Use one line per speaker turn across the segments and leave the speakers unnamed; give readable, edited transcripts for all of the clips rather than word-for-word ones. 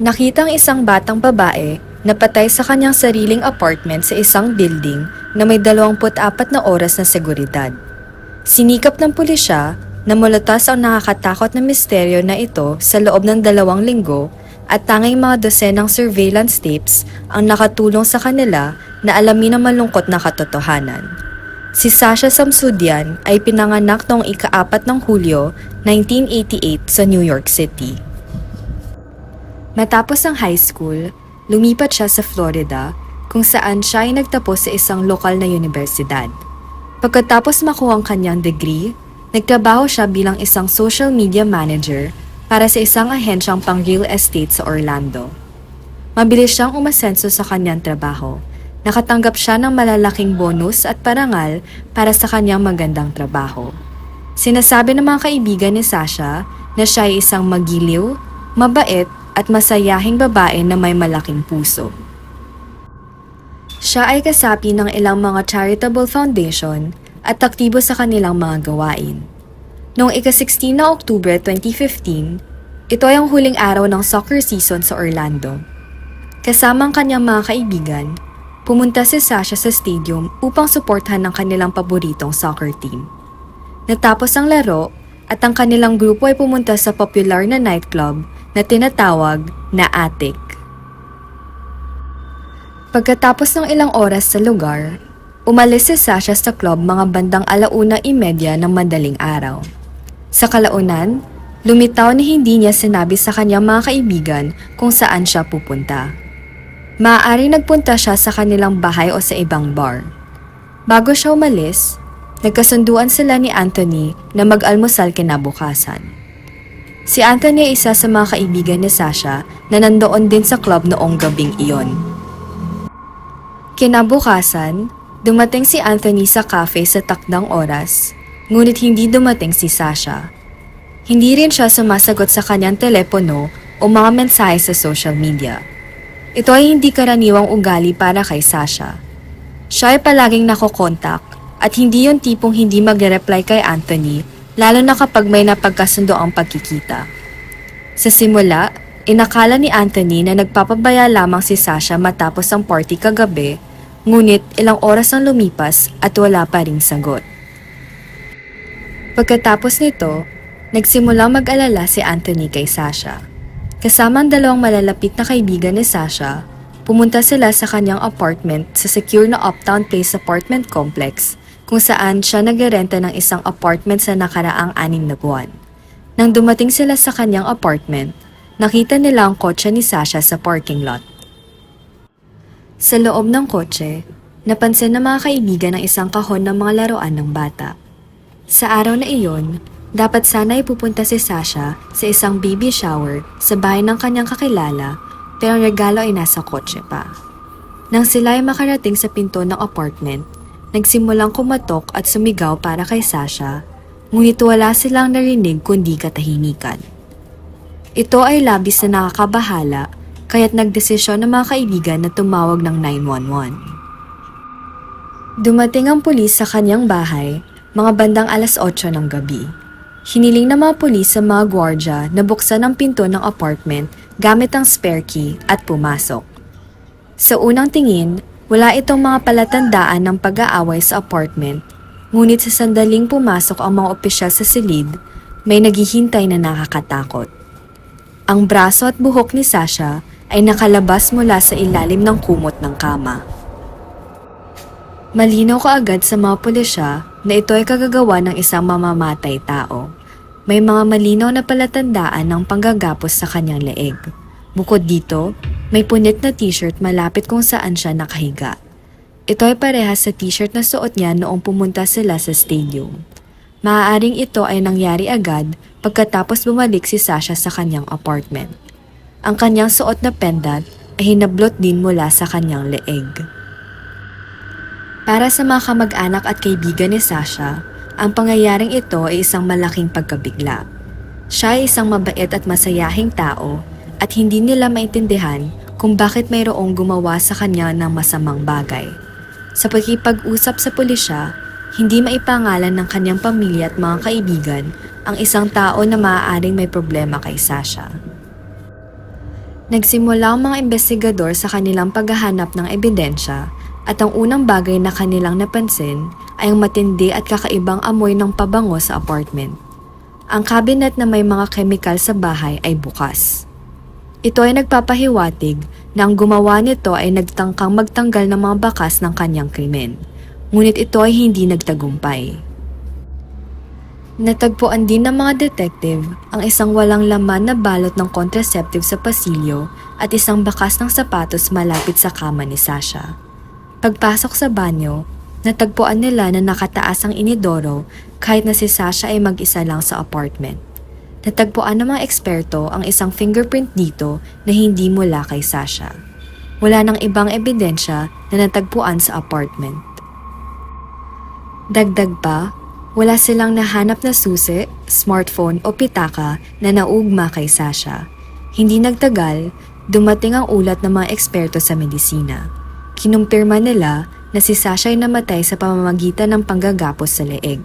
Nakitang isang batang babae na patay sa kanyang sariling apartment sa isang building na may 24 na oras na seguridad. Sinikap ng pulisya na mulutas ang nakakatakot na misteryo na ito sa loob ng 2 linggo at tanging mga dosenang surveillance tapes ang nakatulong sa kanila na alamin ang malungkot na katotohanan. Si Sasha Samsudian ay pinanganak noong ika-4 ng Hulyo, 1988 sa New York City. Matapos ang high school, lumipat siya sa Florida kung saan siya ay nagtapos sa isang lokal na universidad. Pagkatapos makuha ang kanyang degree, nagtrabaho siya bilang isang social media manager para sa isang ahensyang pang-real estate sa Orlando. Mabilis siyang umasenso sa kanyang trabaho. Nakatanggap siya ng malalaking bonus at parangal para sa kanyang magandang trabaho. Sinasabi ng mga kaibigan ni Sasha na siya ay isang magiliw, mabait at masayahing babae na may malaking puso. Siya ay kasapi ng ilang mga charitable foundation at aktibo sa kanilang mga gawain. Noong ika-16 na Oktubre 2015, ito ay ang huling araw ng soccer season sa Orlando. Kasama ang kanyang mga kaibigan, pumunta si Sasha sa stadium upang suportahan ang kanilang paboritong soccer team. Natapos ang laro at ang kanilang grupo ay pumunta sa popular na nightclub na tinatawag na Attic. Pagkatapos ng ilang oras sa lugar, umalis si Sasha sa club mga bandang 1:30 ng madaling araw. Sa kalaunan, lumitaw na hindi niya sinabi sa kanyang mga kaibigan kung saan siya pupunta. Maaaring nagpunta siya sa kanilang bahay o sa ibang bar. Bago siya umalis, nagkasunduan sila ni Anthony na mag-almusal kinabukasan. Si Anthony ay isa sa mga kaibigan ni Sasha na nandoon din sa club noong gabing iyon. Kinabukasan, dumating si Anthony sa cafe sa takdang oras, ngunit hindi dumating si Sasha. Hindi rin siya sumasagot sa kanyang telepono o mga mensahe sa social media. Ito ay hindi karaniwang ugali para kay Sasha. Siya ay palaging nakokontak at hindi yung tipong hindi mag-reply kay Anthony lalo na kapag may napagkasundo ang pagkikita. Sa simula, inakala ni Anthony na nagpapabaya lamang si Sasha matapos ang party kagabi, ngunit ilang oras ang lumipas at wala pa ring sagot. Pagkatapos nito, nagsimulang mag-alala si Anthony kay Sasha. Kasama ang 2 malalapit na kaibigan ni Sasha, pumunta sila sa kanyang apartment sa secure na Uptown Place apartment complex kung saan siya nagrerenta ng isang apartment sa nakaraang 6 na buwan. Nang dumating sila sa kanyang apartment, nakita nila ang kotse ni Sasha sa parking lot. Sa loob ng kotse, napansin ng mga kaibigan ang isang kahon ng mga laruan ng bata. Sa araw na iyon, dapat sana ay pupunta si Sasha sa isang baby shower sa bahay ng kanyang kakilala, pero ang regalo ay nasa kotse pa. Nang sila ay makarating sa pinto ng apartment, nagsimulang kumatok at sumigaw para kay Sasha, ngunit wala silang narinig kundi katahimikan. Ito ay labis na nakakabahala, kaya't nagdesisyon ng mga kaibigan na tumawag ng 911. Dumating ang pulis sa kanyang bahay, mga bandang 8:00 ng gabi. Hiniling ng mga pulis sa mga gwardya na buksan ang pinto ng apartment gamit ang spare key at pumasok. Sa unang tingin, wala itong mga palatandaan ng pag-aaway sa apartment, ngunit sa sandaling pumasok ang mga opisyal sa silid, may naghihintay na nakakatakot. Ang braso at buhok ni Sasha ay nakalabas mula sa ilalim ng kumot ng kama. Malinaw kaagad sa mga pulisya na ito ay kagagawa ng isang mamamatay tao. May mga malinaw na palatandaan ng panggagapos sa kanyang leeg. Bukod dito, may punit na t-shirt malapit kung saan siya nakahiga. Ito ay parehas sa t-shirt na suot niya noong pumunta sila sa stadium. Maaaring ito ay nangyari agad pagkatapos bumalik si Sasha sa kanyang apartment. Ang kanyang suot na pendant ay hinablot din mula sa kanyang leeg. Para sa mga kamag-anak at kaibigan ni Sasha, ang pangyayaring ito ay isang malaking pagkabigla. Siya ay isang mabait at masayahing tao at hindi nila maintindihan kung bakit mayroong gumawa sa kanya ng masamang bagay. Sa pagkipag-usap sa pulisya, hindi maipangalan ng kanyang pamilya at mga kaibigan ang isang tao na maaaring may problema kay Sasha. Nagsimula ang mga investigador sa kanilang paghahanap ng ebidensya at ang unang bagay na kanilang napansin ay ang matindi at kakaibang amoy ng pabango sa apartment. Ang cabinet na may mga kemikal sa bahay ay bukas. Ito ay nagpapahiwatig na ang gumawa nito ay nagtangkang magtanggal ng mga bakas ng kanyang krimen, ngunit ito ay hindi nagtagumpay. Natagpuan din ng mga detective ang isang walang laman na balot ng contraceptive sa pasilyo at isang bakas ng sapatos malapit sa kama ni Sasha. Pagpasok sa banyo, natagpuan nila na nakataas ang inidoro kahit na si Sasha ay mag-isa lang sa apartment. Natagpuan ng mga eksperto ang isang fingerprint dito na hindi mula kay Sasha. Wala nang ibang ebidensya na natagpuan sa apartment. Dagdag pa, wala silang nahanap na susi, smartphone o pitaka na naugma kay Sasha. Hindi nagtagal, dumating ang ulat ng mga eksperto sa medisina. Kinumpirma nila na si Sasha ay namatay sa pamamagitan ng panggagapos sa leeg.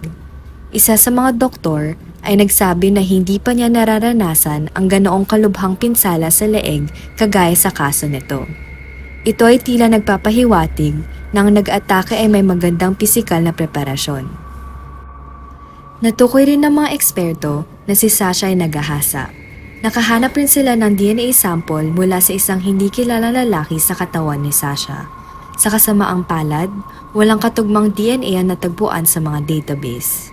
Isa sa mga doktor ay nagsabi na hindi pa niya nararanasan ang ganoong kalubhang pinsala sa leeg kagaya sa kaso nito. Ito ay tila nagpapahiwatig na ang nag-atake ay may magandang pisikal na preparasyon. Natukoy rin ng mga eksperto na si Sasha ay nagahasa. Nakahanap rin sila ng DNA sample mula sa isang hindi kilalang lalaki sa katawan ni Sasha. Sa kasamaang palad, walang katugmang DNA ang natagpuan sa mga database.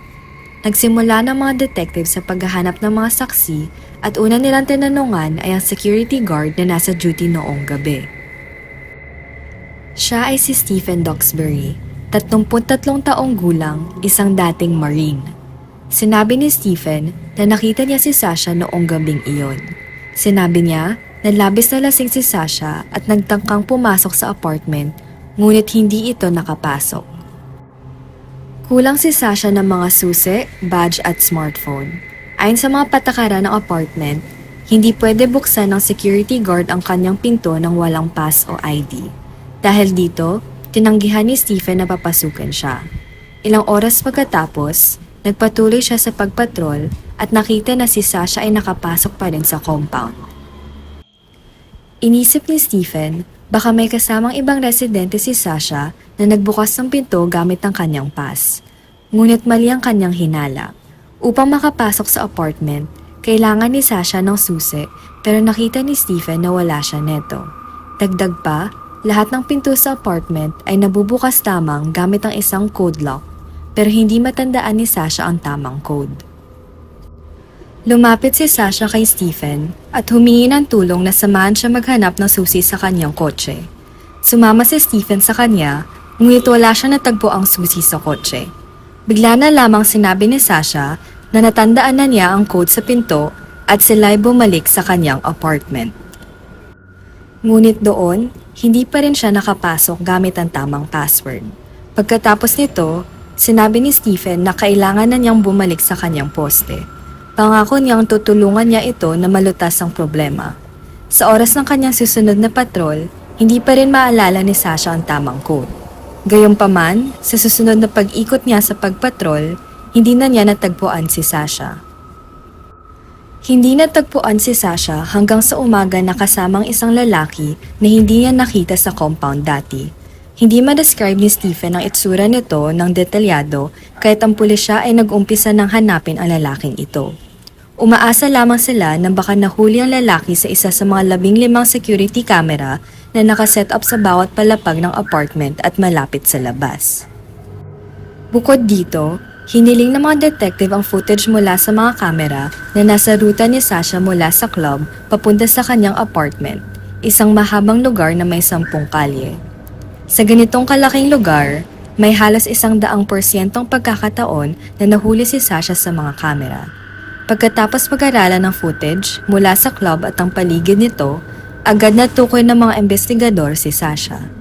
Nagsimula ng mga detective sa paghahanap ng mga saksi at una nilang tinanungan ay ang security guard na nasa duty noong gabi. Siya ay si Stephen Duxbury, 33 taong gulang, isang dating Marine. Sinabi ni Stephen na nakita niya si Sasha noong gabing iyon. Sinabi niya na labis na lasing si Sasha at nagtangkang pumasok sa apartment, ngunit hindi ito nakapasok. Kulang si Sasha ng mga susi, badge at smartphone. Ayon sa mga patakaran ng apartment, hindi pwede buksan ng security guard ang kanyang pinto nang walang pass o ID. Dahil dito, tinanggihan ni Stephen na papasukin siya. Ilang oras pagkatapos, nagpatuloy siya sa pagpatrol at nakita na si Sasha ay nakapasok pa rin sa compound. Inisip ni Stephen, baka may kasamang ibang residente si Sasha na nagbukas ng pinto gamit ang kanyang pass. Ngunit mali ang kanyang hinala. Upang makapasok sa apartment, kailangan ni Sasha ng susi pero nakita ni Stephen na wala siya neto. Dagdag pa, lahat ng pinto sa apartment ay nabubukas lamang gamit ang isang code lock. Pero hindi matandaan ni Sasha ang tamang code. Lumapit si Sasha kay Stephen at humingi ng tulong na samahan siya maghanap ng susi sa kanyang kotse. Sumama si Stephen sa kanya, ngunit wala siya natagpo ang susi sa kotse. Bigla na lamang sinabi ni Sasha na natandaan na niya ang code sa pinto at sila'y bumalik sa kanyang apartment. Ngunit doon, hindi pa rin siya nakapasok gamit ang tamang password. Pagkatapos nito, sinabi ni Stephen na kailangan na niyang bumalik sa kanyang poste. Pangako niyang tutulungan niya ito na malutas ang problema. Sa oras ng kanyang susunod na patrol, hindi pa rin maalala ni Sasha ang tamang code. Gayunpaman, sa susunod na pag-ikot niya sa pagpatrol, hindi na niya natagpuan si Sasha. Hindi natagpuan si Sasha hanggang sa umaga na kasamang isang lalaki na hindi niya nakita sa compound dati. Hindi ma-describe ni Stephen ang itsura nito ng detalyado kahit ang pulisya ay nag-umpisa ng hanapin ang lalaking ito. Umaasa lamang sila na baka nahuli ang lalaki sa isa sa mga 15 security camera na nakaset up sa bawat palapag ng apartment at malapit sa labas. Bukod dito, hiniling ng mga detective ang footage mula sa mga kamera na nasa ruta ni Sasha mula sa club papunta sa kanyang apartment, isang mahabang lugar na may 10 kalye. Sa ganitong kalaking lugar, may halos 100% pagkakataon na nahuli si Sasha sa mga kamera. Pagkatapos pag-aralan ng footage mula sa club at ang paligid nito, agad natukoy ng mga investigador si Sasha.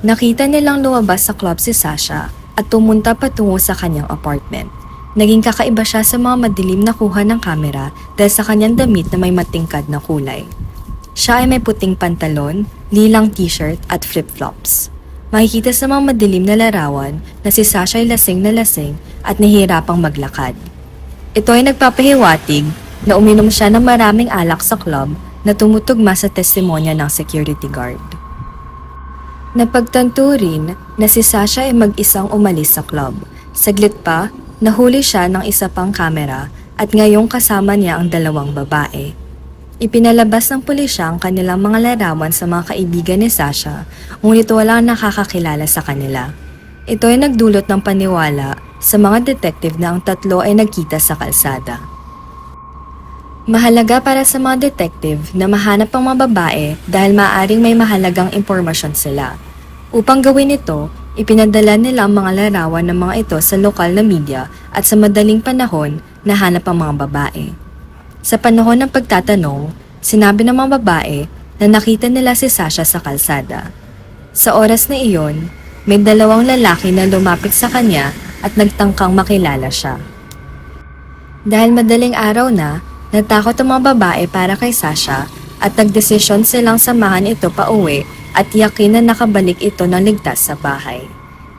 Nakita nilang lumabas sa club si Sasha at tumunta patungo sa kanyang apartment. Naging kakaiba siya sa mga madilim na kuha ng kamera dahil sa kanyang damit na may matingkad na kulay. Siya ay may puting pantalon, lilang t-shirt at flip-flops. Makikita sa mga madilim na larawan na si Sasha ay lasing na lasing at nahihirapang maglakad. Ito ay nagpapahiwatig na uminom siya ng maraming alak sa club na tumutugma sa testimonya ng security guard. Napagtanto rin na si Sasha ay mag-isang umalis sa club. Saglit pa, nahuli siya ng isa pang kamera at ngayong kasama niya ang dalawang babae. Ipinalabas ng pulisya ang kanilang mga larawan sa mga kaibigan ni Sasha, ngunit walang nakakakilala sa kanila. Ito ay nagdulot ng paniwala sa mga detective na ang tatlo ay nagkita sa kalsada. Mahalaga para sa mga detective na mahanap ang mga babae dahil maaaring may mahalagang impormasyon sila. Upang gawin ito, ipinadala nila ang mga larawan ng mga ito sa lokal na media at sa madaling panahon nahanap ang mga babae. Sa panahon ng pagtatanong, sinabi ng mga babae na nakita nila si Sasha sa kalsada. Sa oras na iyon, may dalawang lalaki na lumapit sa kanya at nagtangkang makilala siya. Dahil madaling araw na, natakot ang mga babae para kay Sasha at nagdesisyon silang samahan ito pa uwi at yakin na nakabalik ito ng ligtas sa bahay.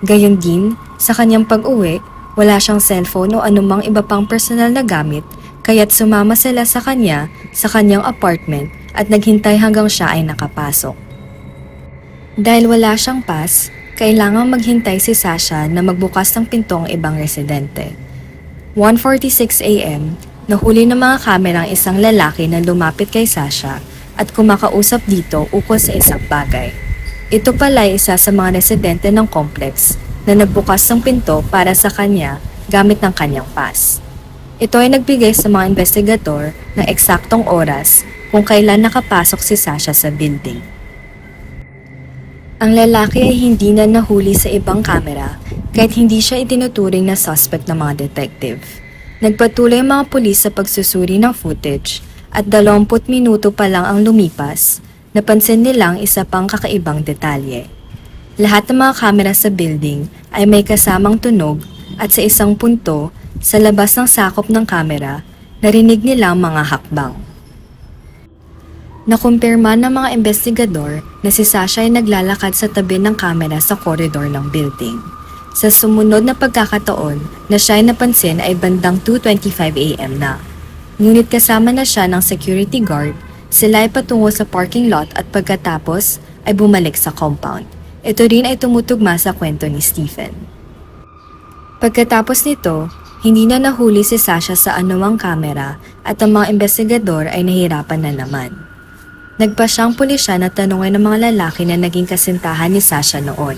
Gayon din, sa kanyang pag-uwi, wala siyang cellphone o anumang iba pang personal na gamit kaya't sumama sila sa kanya sa kanyang apartment at naghintay hanggang siya ay nakapasok. Dahil wala siyang pass, kailangang maghintay si Sasha na magbukas ng pintong ibang residente. 1:46 a.m., nahuli ng mga kamerang isang lalaki na lumapit kay Sasha at kumakausap dito ukol sa isang bagay. Ito pala ay isa sa mga residente ng complex na nagbukas ng pinto para sa kanya gamit ng kanyang pass. Ito ay nagbigay sa mga investigador ng eksaktong oras kung kailan nakapasok si Sasha sa building. Ang lalaki ay hindi na nahuli sa ibang kamera kahit hindi siya itinuturing na suspect ng mga detective. Nagpatuloy ang mga pulis sa pagsusuri ng footage at 20 minuto pa lang ang lumipas, napansin nilang isa pang kakaibang detalye. Lahat ng mga kamera sa building ay may kasamang tunog at sa isang punto, sa labas ng sakop ng kamera, narinig nila ang mga hakbang. Nakumpirma ng mga investigador na si Sasha ay naglalakad sa tabi ng kamera sa koridor ng building. Sa sumunod na pagkakataon na siya ay napansin ay bandang 2:25 a.m. na. Ngunit kasama na siya ng security guard, sila ay patungo sa parking lot at pagkatapos ay bumalik sa compound. Ito rin ay tumutugma sa kwento ni Stephen. Pagkatapos nito, hindi na nahuli si Sasha sa anumang kamera at ang mga investigador ay nahirapan na naman. Nagpa siyang pulisya na tanungin ng mga lalaki na naging kasintahan ni Sasha noon.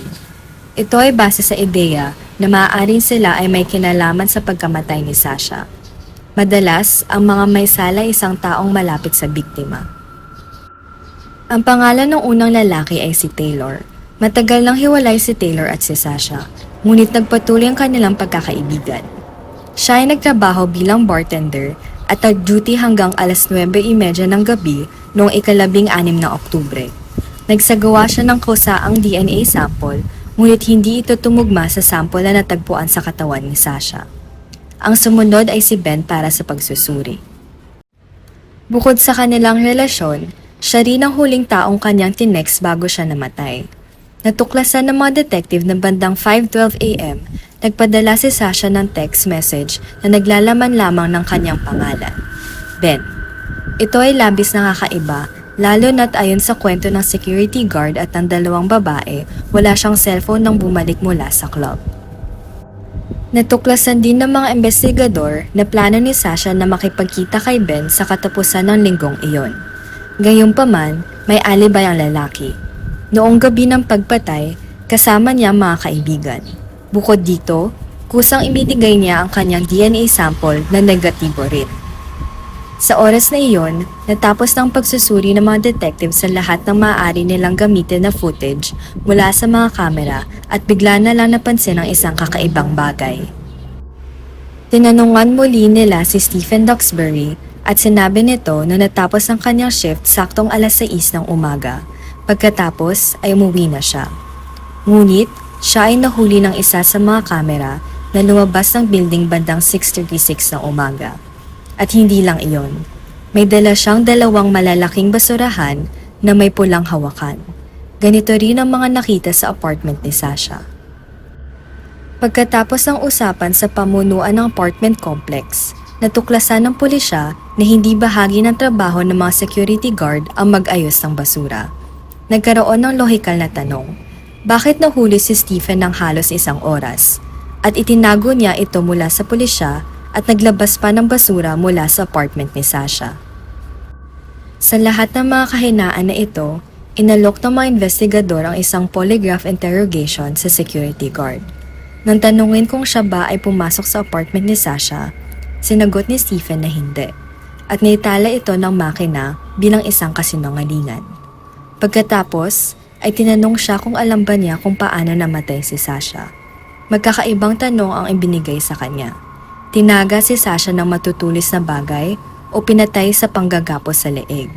Ito ay base sa ideya na maaaring sila ay may kinalaman sa pagkamatay ni Sasha. Madalas, ang mga may sala ay isang taong malapit sa biktima. Ang pangalan ng unang lalaki ay si Taylor. Matagal nang hiwalay si Taylor at si Sasha, ngunit nagpatuloy ang kanilang pagkakaibigan. Siya ay nagtrabaho bilang bartender at nag-duty hanggang alas 9:30 ng gabi noong ika-16 ng Oktubre. Nagsagawa siya ng kusaang DNA sample, ngunit hindi ito tumugma sa sample na natagpuan sa katawan ni Sasha. Ang sumunod ay si Ben para sa pagsusuri. Bukod sa kanilang relasyon, siya rin ang huling taong kanyang tinext bago siya namatay. Natuklasan ng mga detective na bandang 5:12 a.m., nagpadala si Sasha ng text message na naglalaman lamang ng kanyang pangalan, Ben. Ito ay labis nakakaiba, lalo na't ayon sa kwento ng security guard at ng dalawang babae, wala siyang cellphone nang bumalik mula sa club. Natuklasan din ng mga investigador na plano ni Sasha na makipagkita kay Ben sa katapusan ng linggong iyon. Gayunpaman, may alibay ang lalaki. Noong gabi ng pagpatay, kasama niya ang mga kaibigan. Bukod dito, kusang ibinigay niya ang kanyang DNA sample na negatibo rin. Sa oras na iyon, natapos ng pagsusuri ng mga detective sa lahat ng maaari nilang gamitin na footage mula sa mga kamera at bigla na lang napansin ang isang kakaibang bagay. Tinanungan muli nila si Stephen Duxbury at sinabi nito na natapos ang kanyang shift saktong alas 6 ng umaga. Pagkatapos ay umuwi na siya. Ngunit, siya ay nahuli ng isa sa mga kamera na lumabas ng building bandang 6:36 ng umaga. At hindi lang iyon. May dala siyang dalawang malalaking basurahan na may pulang hawakan. Ganito rin ang mga nakita sa apartment ni Sasha. Pagkatapos ng usapan sa pamunuan ng apartment complex, Natuklasan ng pulisya na hindi bahagi ng trabaho ng mga security guard ang mag-ayos ng basura. Nagkaroon ng lohikal na tanong, bakit nahuli si Stephen ng halos 1 oras? At itinago niya ito mula sa pulisya at naglabas pa ng basura mula sa apartment ni Sasha. Sa lahat ng mga kahinaan na ito, inalok ng mga investigador ang isang polygraph interrogation sa security guard. Nang tanungin kung siya ba ay pumasok sa apartment ni Sasha, sinagot ni Stephen na hindi, at naitala ito ng makina bilang isang kasinungalingan. Pagkatapos, ay tinanong siya kung alam ba niya kung paano namatay si Sasha. Magkakaibang tanong ang ibinigay sa kanya. Tinaga si Sasha ng matutulis na bagay o pinatay sa panggagapos sa leeg.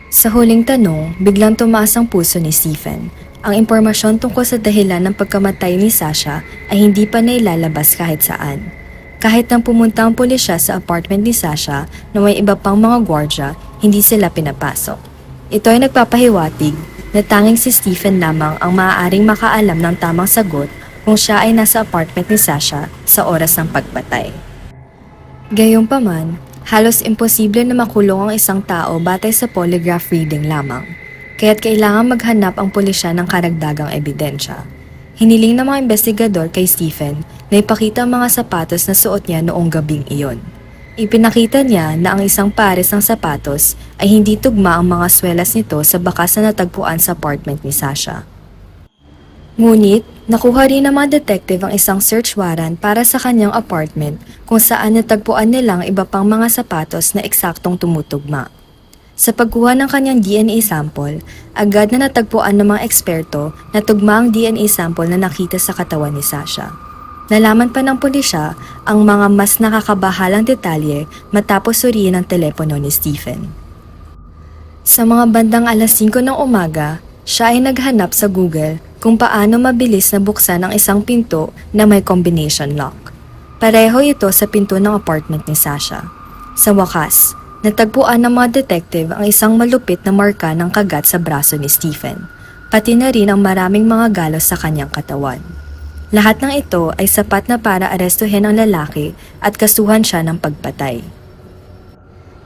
Sa huling tanong, biglang tumaas ang puso ni Stephen. Ang impormasyon tungkol sa dahilan ng pagkamatay ni Sasha ay hindi pa nailalabas kahit saan. Kahit nang pumunta ang pulisya sa apartment ni Sasha na may iba pang mga gwardya, hindi sila pinapasok. Ito ay nagpapahiwatig na tanging si Stephen lamang ang maaaring makaalam ng tamang sagot kung siya ay nasa apartment ni Sasha sa oras ng pagpatay. Gayunpaman, halos imposible na makulong ang isang tao batay sa polygraph reading lamang, kaya't kailangan maghanap ang pulisya ng karagdagang ebidensya. Hiniling ng mga investigador kay Stephen na ipakita ang mga sapatos na suot niya noong gabing iyon. Ipinakita niya na ang isang pares ng sapatos ay hindi tugma ang mga swelas nito sa bakas na natagpuan sa apartment ni Sasha. Ngunit, nakuha rin ng mga detective ang isang search warrant para sa kanyang apartment kung saan natagpuan nilang iba pang mga sapatos na eksaktong tumutugma. Sa pagkuha ng kanyang DNA sample, agad na natagpuan ng mga eksperto na tugma ang DNA sample na nakita sa katawan ni Sasha. Nalaman pa ng pulisya ang mga mas nakakabahalang detalye matapos suriin ang telepono ni Stephen. Sa mga bandang alas 5 ng umaga, siya ay naghanap sa Google kung paano mabilis na buksan ang isang pinto na may combination lock. Pareho ito sa pinto ng apartment ni Sasha. Sa wakas, natagpuan ng mga detective ang isang malupit na marka ng kagat sa braso ni Stephen, pati na rin ang maraming mga galos sa kanyang katawan. Lahat ng ito ay sapat na para arestuhin ang lalaki at kasuhan siya ng pagpatay.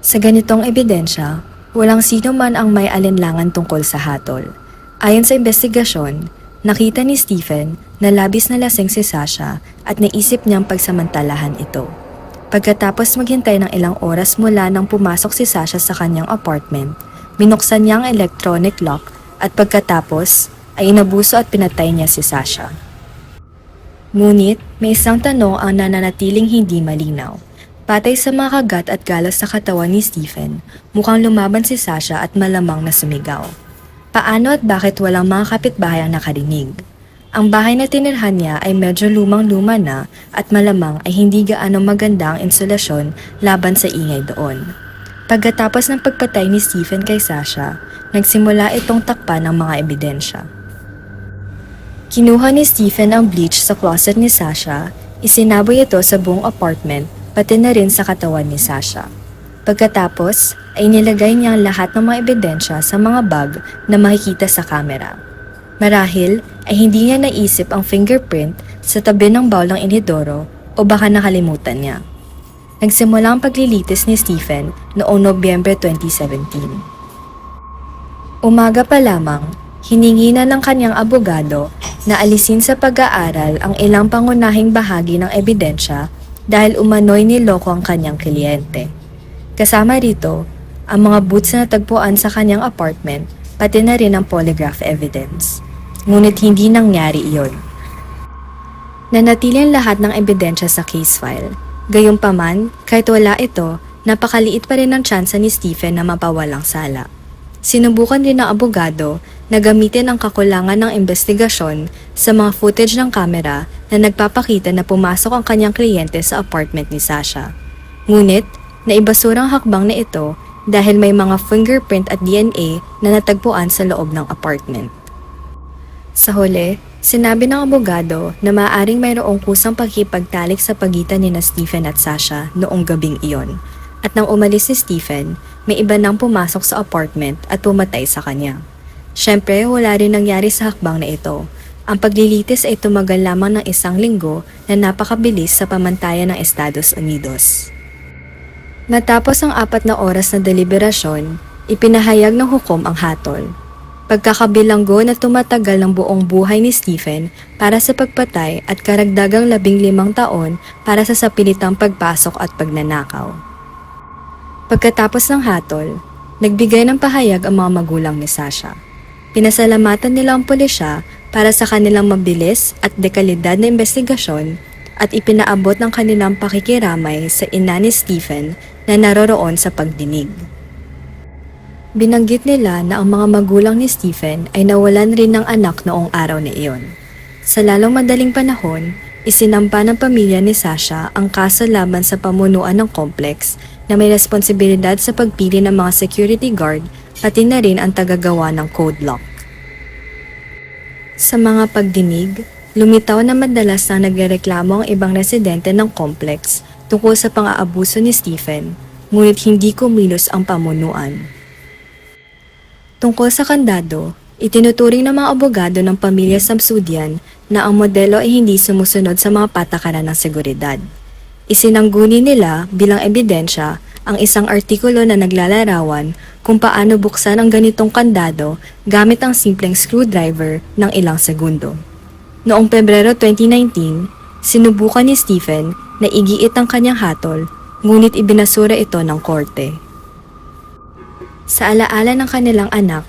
Sa ganitong ebidensya, walang sino man ang may alinlangan tungkol sa hatol. Ayon sa investigasyon, nakita ni Stephen na labis na lasing si Sasha at naisip niyang pagsamantalahan ito. Pagkatapos maghintay ng ilang oras mula nang pumasok si Sasha sa kanyang apartment, binuksan niya ang electronic lock at pagkatapos ay inabuso at pinatay niya si Sasha. Ngunit may isang tanong ang nananatiling hindi malinaw. Patay sa mga kagat at galos sa katawan ni Stephen, mukhang lumaban si Sasha at malamang na sumigaw. Paano at bakit walang mga kapitbahay ang nakarinig? Ang bahay na tinirhan niya ay medyo lumang-luma na at malamang ay hindi gaano maganda ang insulasyon laban sa ingay doon. Pagkatapos ng pagpatay ni Stephen kay Sasha, nagsimula itong takpan ng mga ebidensya. Kinuha ni Stephen ang bleach sa closet ni Sasha, isinaboy ito sa buong apartment pati na rin sa katawan ni Sasha. Pagkatapos ay nilagay niya ang lahat ng mga ebidensya sa mga bag na makikita sa kamera. Marahil ay hindi niya naisip ang fingerprint sa tabi ng bowl ng inidoro o baka nakalimutan niya. Nagsimula ang paglilitis ni Stephen noong Nobyembre 2017. Umaga pa lamang, hiningi na ng kanyang abogado na alisin sa pag-aaral ang ilang pangunahing bahagi ng ebidensya dahil umano'y niloko ang kanyang kliyente. Kasama rito, ang mga boots na natagpuan sa kanyang apartment pati na rin ang polygraph evidence. Ngunit hindi nangyari iyon. Nanatili ang lahat ng ebidensya sa case file. Gayunpaman, kahit wala ito, napakaliit pa rin ang tsansa ni Stephen na mapawalang sala. Sinubukan din ng abogado na gamitin ang kakulangan ng investigasyon sa mga footage ng kamera na nagpapakita na pumasok ang kanyang kliyente sa apartment ni Sasha. Ngunit, naibasura ang hakbang na ito dahil may mga fingerprint at DNA na natagpuan sa loob ng apartment. Sa huli, sinabi ng abogado na maaaring mayroong kusang pagkipagtalik sa pagitan ni Stephen at Sasha noong gabing iyon. At nang umalis si Stephen, may iba nang pumasok sa apartment at pumatay sa kanya. Siyempre, wala rin nangyari sa hakbang na ito. Ang paglilitis ay tumagal lamang ng 1 linggo na napakabilis sa pamantayan ng Estados Unidos. Matapos ang 4 na oras na deliberasyon, ipinahayag ng hukom ang hatol. Pagkakabilanggo na tumatagal ng buong buhay ni Stephen para sa pagpatay at karagdagang 15 taon para sa sapilitang pagpasok at pagnanakaw. Pagkatapos ng hatol, nagbigay ng pahayag ang mga magulang ni Sasha. Pinasalamatan nila ang pulisya para sa kanilang mabilis at dekalidad na investigasyon at ipinaabot ng kanilang pakikiramay sa ina ni Stephen na naroroon sa pagdinig. Binanggit nila na ang mga magulang ni Stephen ay nawalan rin ng anak noong araw na iyon. Sa lalong madaling panahon, isinampa ng pamilya ni Sasha ang kaso laban sa pamunuan ng complex na may responsibilidad sa pagpili ng mga security guard pati na rin ang tagagawa ng code lock. Sa mga pagdinig, lumitaw na madalas na nagrereklamo ang ibang residente ng complex tungkol sa pang-aabuso ni Stephen, ngunit hindi kumilos ang pamunuan. Tungkol sa kandado, itinuturing ng mga abogado ng pamilya Samsudian na ang modelo ay hindi sumusunod sa mga patakaran ng seguridad. Isinangguni nila bilang ebidensya ang isang artikulo na naglalarawan kung paano buksan ang ganitong kandado gamit ang simpleng screwdriver ng ilang segundo. Noong Pebrero 2019, sinubukan ni Stephen na igiit ang kanyang hatol, ngunit ibinasura ito ng korte. Sa alaala ng kanilang anak,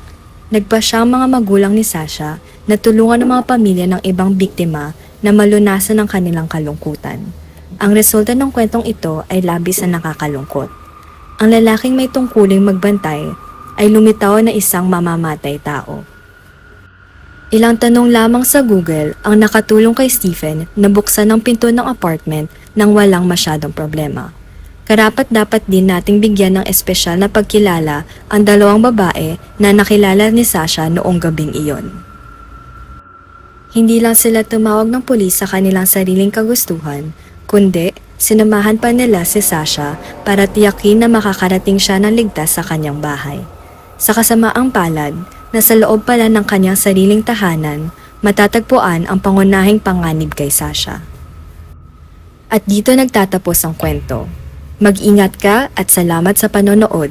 nagpasya ang mga magulang ni Sasha na tulungan ng mga pamilya ng ibang biktima na malunasan ang kanilang kalungkutan. Ang resulta ng kwentong ito ay labis na nakakalungkot. Ang lalaking may tungkuling magbantay ay lumitaw na isang mamamatay tao. Ilang tanong lamang sa Google ang nakatulong kay Stephen na buksan ang pinto ng apartment nang walang masyadong problema. Karapat-dapat din nating bigyan ng espesyal na pagkilala ang 2 babae na nakilala ni Sasha noong gabing iyon. Hindi lang sila tumawag ng pulis sa kanilang sariling kagustuhan, kundi sinamahan pa nila si Sasha para tiyakin na makakarating siya ng ligtas sa kanyang bahay. Sa kasamaang palad, nasa loob pala ng kanyang sariling tahanan, matatagpuan ang pangunahing panganib kay Sasha. At dito nagtatapos ang kwento. Mag-ingat ka at salamat sa panonood.